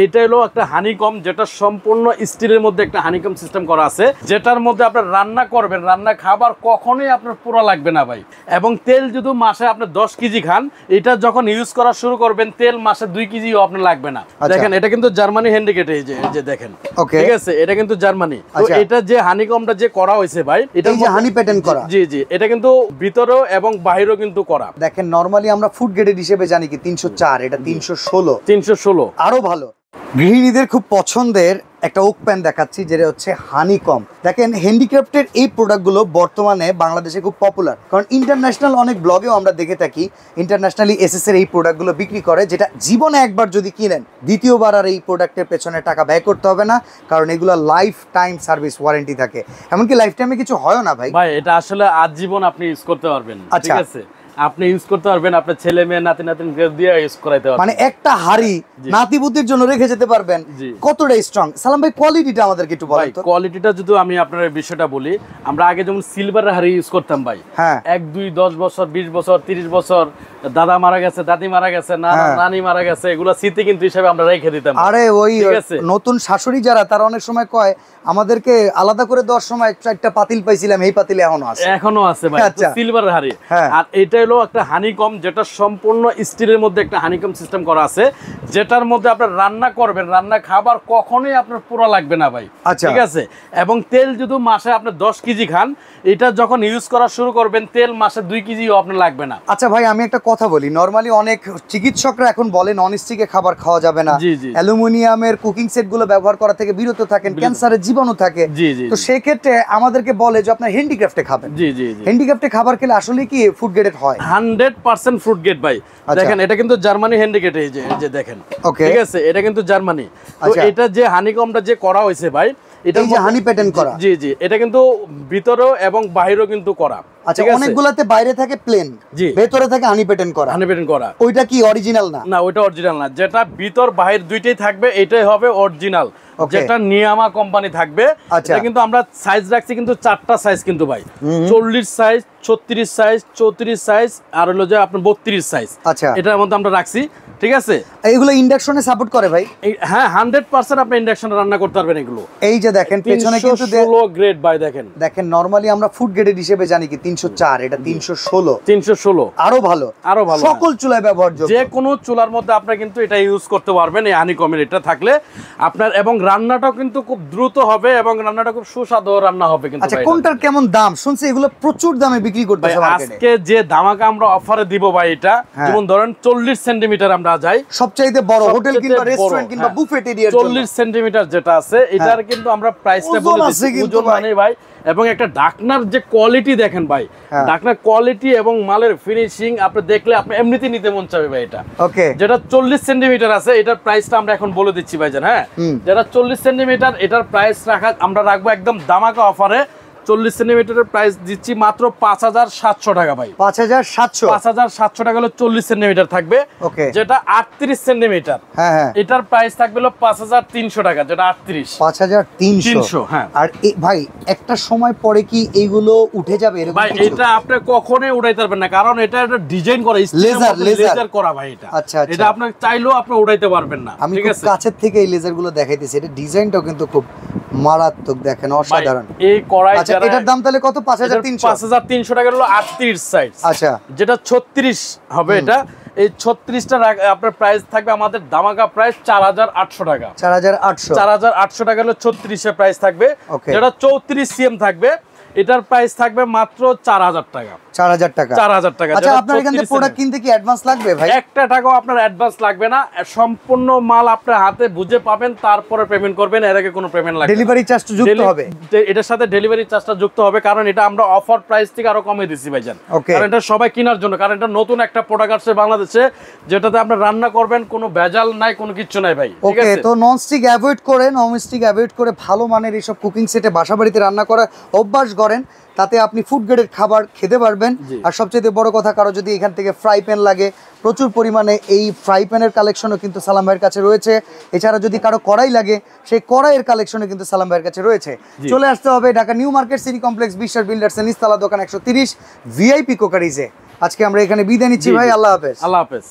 এটা হলো একটা হানিকম, যেটা সম্পূর্ণ স্টিলের মধ্যে একটা হানিকম সিস্টেম করা আছে, যেটার মধ্যে আপনার রান্না করবেন, রান্না খাবার কখনোই আপনার পুরো লাগবে না ভাই। এবং তেল যদি মাসে আপনি 10 কেজি খান, এটা যখন ইউজ করা শুরু করবেন তেল মাসে 2 কেজিও আপনার লাগবে না। দেখেন এটা কিন্তু জার্মানি হ্যান্ডিকেট, এই যে দেখেন, ঠিক আছে, এটা কিন্তু জার্মানি। তো এটা যে হানিকমটা যে করা হয়েছে ভাই, এটা যে হানি প্যাটার্ন করা, জি জি, এটা কিন্তু ভিতরেও এবং বাইরেও কিন্তু করা। দেখেন নরমালি আমরা ফুড গ্রেডের হিসেবে জানি কি 304, এটা 316 আরো ভালো। গৃহিণীদের খুব পছন্দের একটা ওক প্যান দেখাচ্ছি, যেটা হচ্ছে হানিকম। দেখেন হ্যান্ডিক্রাফটের এই প্রোডাক্টগুলো বর্তমানে বাংলাদেশে খুব পপুলার, কারণ ইন্টারন্যাশনাল অনেক ব্লগেও আমরা দেখে থাকি ইন্টারন্যাশনালি এসএস এর এই প্রোডাক্টগুলো বিক্রি করে, যেটা জীবনে একবার যদি কিনেন দ্বিতীয়বার আর এই প্রোডাক্টের পেছনে টাকা ব্যয় করতে হবে না, কারণ এগুলো লাইফ টাইম সার্ভিস ওয়ারেন্টি থাকে, এমনকি লাইফ টাইমে কিছু হয় না ভাই। ভাই এটা আসলে আজীবন আপনি ইউজ করতে পারবেন, ঠিক আছে, আপনি ইউজ করতে পারবেন, আপনার ছেলে মেয়ে নাতি নাতিন দিয়ে ইউজ করাইতে পারবেন। মানে একটা হাড়ি নাতি বুদ্ধির জন্য রেখে যেতে পারবেন, কতটা স্ট্রং। সালাম ভাই কোয়ালিটিটা আমাদেরকে একটু বলেন তো। কোয়ালিটিটা যদি আমি আপনার বিষয়টা বলি, আমরা আগে যেমন সিলভারের হাড়ি ইউজ করতাম ভাই, হ্যাঁ 1 2 10 বছর 20 বছর 30 বছর, দাদা মারা গেছে, দাদি মারা গেছে, নানি মারা গেছে, এগুলো স্মৃতি কিন্তু হিসাবে আমরা রেখে দিতাম। আরে ওই নতুন শাশুড়ি যারা, তারা অনেক সময় কয় আমাদেরকে আলাদা করে দেওয়ার সময় একটা পাতিল পাইছিলাম, এই পাতিল এখনো আছে ভাই, সিলভারের হাড়ি। আর এটা হলো একটা হানিকম, যেটা সম্পূর্ণ স্টিলের মধ্যে একটা হানিকম সিস্টেম করা আছে, যেটার মধ্যে আপনার রান্না করবেন, রান্না খাবার কখনোই আপনার পুরো লাগবে না ভাই, ঠিক আছে। এবং তেল যদি মাসে আপনি 10 কেজি খান, এটা যখন ইউজ করা শুরু করবেন তেল মাসে 2 কেজিও আপনার লাগবে না। আচ্ছা ভাই আমি একটা কথা বলি, নরমালি অনেক চিকিৎসকরা এখন বলে নন স্টিকে খাবার খাওয়া যাবে না, অ্যালুমিনিয়ামের কুকিং সেট গুলো ব্যবহার করা থেকে বিরত থাকেন, ক্যান্সারের জীবাণু থাকে, তো সেই ক্ষেত্রে আমাদেরকে বলে যে আপনার হ্যান্ডিক্রাফটে খাবেন। হ্যান্ডিক্রাফটে খাবার খেলে আসলে কি ফুড গ্রেডেড হয়? 100% ফুড গ্রেড ভাই। দেখেন এটা কিন্তু জার্মানি হ্যান্ডিকেট, এই যে দেখেন, ঠিক আছে, এটা কিন্তু জার্মানি। তো এটা যে হানিকমটা যে করা হয়েছে ভাই, এটা যে হানি প্যাটার্ন করা, জি জি, এটা কিন্তু ভিতরেও এবং বাইরেও কিন্তু করা। আচ্ছা অনেকগুলাতে বাইরে থাকে প্লেন, ভেতরে থাকে হানি প্যাটার্ন করা। হানি প্যাটার্ন করা ওইটা কি অরিজিনাল না? না ওইটা অরিজিনাল না, যেটা ভিতর বাহির দুইটাই থাকবে এটাই হবে অরিজিনাল, যেটা নিয়ামা কোম্পানি থাকবে। এটা কিন্তু আমরা সাইজ রাখছি কিন্তু 4টা সাইজ কিন্তু ভাই, 40 সাইজ, 36 সাইজ, 34 সাইজ, আর হলো যে আপনার 32 সাইজ। আচ্ছা এটার মধ্যে আমরা রাখছি, ঠিক আছে। এগুলো ইন্ডাকশনে সাপোর্ট করে ভাই? হ্যাঁ 100% আপনি ইন্ডাকশনে রান্না করতে পারবেন এগুলো। এই যে দেখেন পেছনে কিন্তু 316 গ্রেড ভাই, দেখেন নরমালি আমরা ফুড গ্রেডের হিসেবে জানি কি 304, এটা 316 আরো ভালো, সকল চুলায় ব্যবহারযোগ্য, যে কোনো চুলার মধ্যে আপনারা কিন্তু এটা ইউজ করতে পারবেন এই হানিকমের এটা থাকলে আপনার, এবং রান্নাটাও কিন্তু খুব দ্রুত হবে এবং রান্নাটা খুব সুস্বাদু রান্না হবে কিন্তু। আচ্ছা কোনটার কেমন দাম? শুনছি এগুলো প্রচুর দামে বিক্রি করতেছে মার্কেটে। আজকে যে ধামাকা আমরা অফারে দিব ভাই, এটা যেমন ধরেন 40 সেন্টিমিটার আমরা যাই, সবচেয়ে বড় হোটেল কিংবা রেস্টুরেন্ট কিংবা বুফেট এরিয়ার জন্য 40 সেন্টিমিটার যেটা আছে, এটার কিন্তু আমরা প্রাইসটা বলে দিচ্ছি ওজন মানে ভাই। এবং একটা ঢাকনার যে কোয়ালিটি দেখেন ভাই, ঢাকনার কোয়ালিটি এবং মালের ফিনিশিং আপনি দেখলে আপনি এমনিতেই নিতে মন চাবে ভাই। এটা যেটা 40 সেন্টিমিটার আছে, এটার প্রাইসটা আমরা এখন বলে দিচ্ছি ভাইজান। হ্যাঁ যেটা 40 সেন্টিমিটার, এটার প্রাইস আমরা রাখবো একদম ধামাকা অফারে। 40 সেন্টিমিটারের প্রাইস দিচ্ছি মাত্র 5700 টাকা ভাই। 5700 টাকা হলো 40 সেন্টিমিটার থাকবে, যেটা 38 সেন্টিমিটার এটার প্রাইস থাকবে হলো 5300 টাকা, যেটা 5300। হ্যাঁ আর ভাই একটা সময় পরে কি এইগুলো উঠে যাবে এরকম? ভাই এটা আপনি কখনোই উঠাইতে পারবেন না, কারণ এটা একটা ডিজাইন করা, লেজার করা ভাই। এটা আচ্ছা এটা আপনি চাইলেও আপনি উঠাইতে পারবেন না। আমি খুব কাছের থেকে এই লেজার গুলো দেখাইতেছি, এটা ডিজাইনটাও কিন্তু খুব মারাত্মক, দেখেন অসাধারণ। এই কড়াই এটার দাম তাহলে কত? 5300 টাকা হলো 38 সাইজ। আচ্ছা যেটা 36 হবে, এটা এই 36টা আপনার প্রাইস থাকবে আমাদের ধামাকা প্রাইস 4800 টাকা। 4800 টাকা হলো 36 এর প্রাইস থাকবে। যেটা 34 সিএম থাকবে, এটার প্রাইস থাকবে মাত্র 4000 টাকা। 4000 টাকা। আচ্ছা আপনার এখান থেকে প্রোডাক্ট কিনতে কি অ্যাডভান্স লাগবে ভাই? 1 টাকাও আপনার অ্যাডভান্স লাগবে না, সম্পূর্ণ মাল আপনার হাতে বুঝে পাবেন, তারপরে পেমেন্ট করবেন, এর আগে কোনো পেমেন্ট লাগবে না। ডেলিভারি চার্জ যুক্ত হবে? এটার সাথে ডেলিভারি চার্জটা যুক্ত হবে, কারণ এটা আমরা অফার প্রাইস থেকে আরো কমিয়ে দিচ্ছি ভাইজান। কারণ এটা সবাই কেনার জন্য, কারণ এটা নতুন একটা প্রোডাক্ট আসছে বাংলাদেশে, যেটাতে আপনি রান্না করবেন, কোনো ভেজাল নাই, কোনো কিছু নাই ভাই। ঠিক আছে, তো ননস্টিক অ্যাভয়েড করে, ভালো মানের এইসব কুকিং সেটে বাসাবাড়িতে রান্না করা অভ্যাস করেন, তাতে আপনি ফুড গ্রেডের খাবার খেতে পারবেন। আর সবচেয়ে বড় কথা, কারো যদি এখান থেকে ফ্রাই প্যান লাগে, প্রচুর পরিমাণে এই ফ্রাই প্যানের কালেকশনও কিন্তু সালাম ভাইয়ের কাছে রয়েছে। এছাড়া যদি কারো কড়াই লাগে, সেই কড়াইয়ের কালেকশনও কিন্তু সালাম ভাইয়ের কাছে রয়েছে। চলে আসতে হবে Dhaka new market city complex, বিশ্বাস বিল্ডার্স এর নিচতলা, দোকান 130, ভিআইপি কোকারিজে। আজকে আমরা এখানে বিদায় নিচ্ছি ভাই, আল্লাহ হাফেজ। আল্লাহ হাফেজ।